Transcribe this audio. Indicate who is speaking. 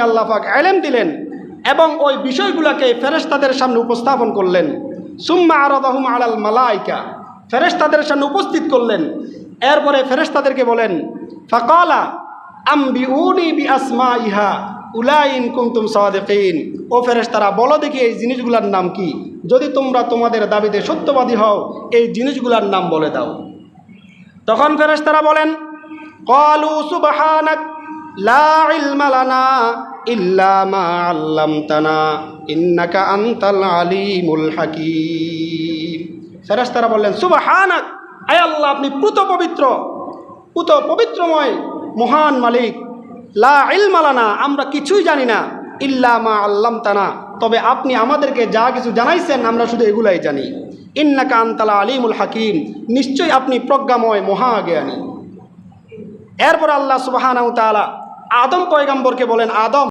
Speaker 1: আল্লাহ পাক ইলম দিলেন এবং ওই বিষয়গুলোকে ফেরেশতাদের সামনে উপস্থাপন করলেন। সুম্মা আরাদাহুম আলাল মালাইকা, ফেরেশতাদের সামনে উপস্থিত করলেন। এরপরে ফেরেশতাদেরকে বলেন ফাকালা আম্বিউনি বিআসমাইহা উলাইন কুনতুম সাদিকিন, ও ফেরেশতারা বলো দেখি এই জিনিসগুলোর নাম কি, যদি তোমরা তোমাদের দাবিতে সত্যবাদী হও এই জিনিসগুলোর নাম বলে দাও। তখন ফেরেশতারা বলেন ক্বালু সুবহানাক লা ইলমা লানা ইল্লা মা আল্লামতানা ইন্নাকা আনতাল আলিমুল হাকীম। ফেরেশতারা বললেন সুবহানাক, আয় আল্লাহ আপনি পুত পবিত্র, পুত পবিত্রময় মহান মালিক। লা ইলমা লানা, আমরা কিছুই জানি না, ইল্লা মা আল্লামতানা, তবে আপনি আমাদেরকে যা কিছু জানাইছেন আমরা শুধু এগুলাই জানি। ইন্নাকা আনতাল আলিমুল হাকীম, নিশ্চয়ই আপনি প্রজ্ঞাময় মহাজ্ঞানী। এরপর আল্লাহ সুবহানাহু ওয়া তাআলা আদম পয়গম্বরকে বলেন আদম